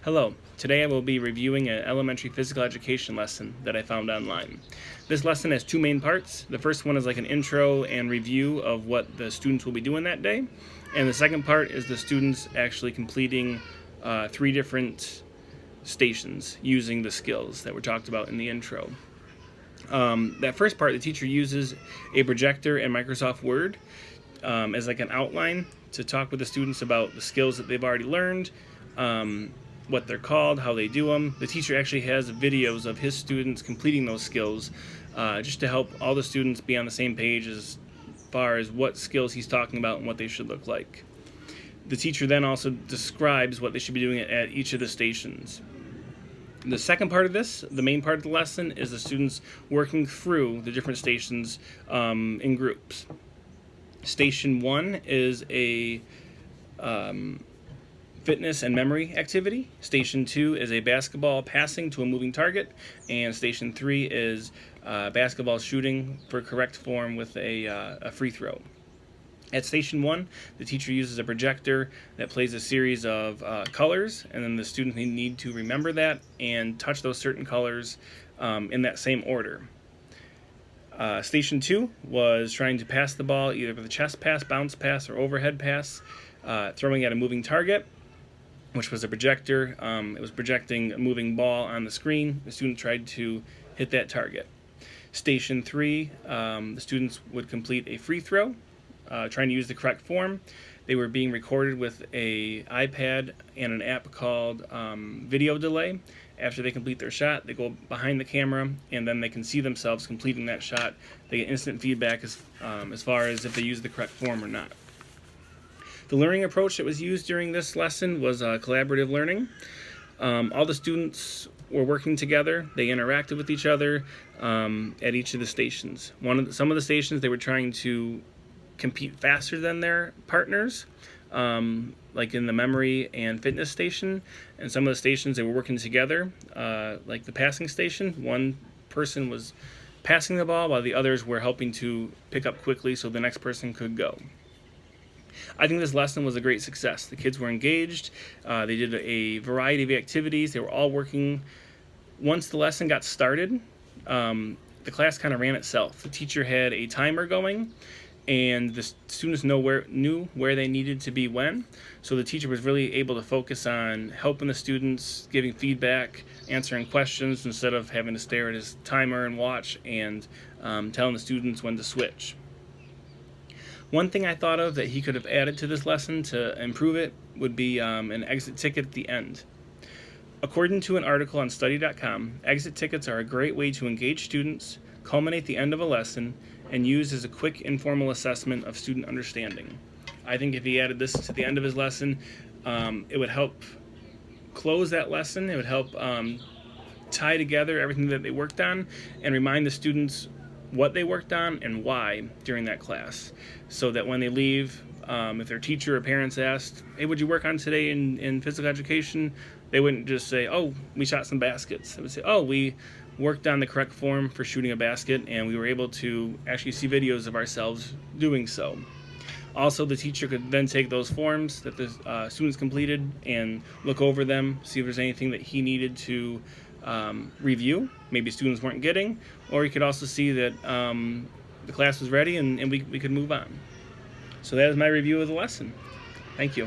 Hello, today I will be reviewing an elementary physical education lesson that I found online. This lesson has two main parts. The first one is like an intro and review of what the students will be doing that day. And the second part is the students actually completing three different stations using the skills that were talked about in the intro. That first part, the teacher uses a projector and Microsoft Word as like an outline to talk with the students about the skills that they've already learned, what they're called, how they do them. The teacher actually has videos of his students completing those skills just to help all the students be on the same page as far as what skills he's talking about and what they should look like. The teacher then also describes what they should be doing at each of the stations. The second part of this, the main part of the lesson, is the students working through the different stations in groups. Station 1 is a fitness and memory activity. Station 2 is a basketball passing to a moving target. And Station 3 is basketball shooting for correct form with a free throw. At Station 1, the teacher uses a projector that plays a series of colors, and then the students need to remember that and touch those certain colors in that same order. Station 2 was trying to pass the ball either with a chest pass, bounce pass, or overhead pass, throwing at a moving target, which was a projector. It was projecting a moving ball on the screen. The student tried to hit that target. Station 3, the students would complete a free throw, trying to use the correct form. They were being recorded with an iPad and an app called Video Delay. After they complete their shot, they go behind the camera, and then they can see themselves completing that shot. They get instant feedback as far as if they use the correct form or not. The learning approach that was used during this lesson was collaborative learning. All the students were working together. They interacted with each other at each of the stations. Some of the stations, they were trying to compete faster than their partners, like in the memory and fitness station. And some of the stations, they were working together, like the passing station. One person was passing the ball while the others were helping to pick up quickly so the next person could go. I think this lesson was a great success. The kids were engaged. They did a variety of activities. They were all working. Once the lesson got started, the class kind of ran itself. The teacher had a timer going, and the students knew where they needed to be when. So the teacher was really able to focus on helping the students, giving feedback, answering questions, instead of having to stare at his timer and watch and telling the students when to switch. One thing I thought of that he could have added to this lesson to improve it would be an exit ticket at the end. According to an article on study.com, exit tickets are a great way to engage students, culminate the end of a lesson, and use as a quick informal assessment of student understanding. I think if he added this to the end of his lesson, it would help close that lesson. It would help tie together everything that they worked on and remind the students what they worked on and why during that class, so that when they leave, if their teacher or parents asked, hey, what'd you work on today in physical education? They wouldn't just say, oh, we shot some baskets. They would say, oh, we worked on the correct form for shooting a basket, and we were able to actually see videos of ourselves doing so. Also, the teacher could then take those forms that the students completed and look over them, see if there's anything that he needed to review, maybe students weren't getting, or you could also see that the class was ready and we could move on. So that is my review of the lesson. Thank you.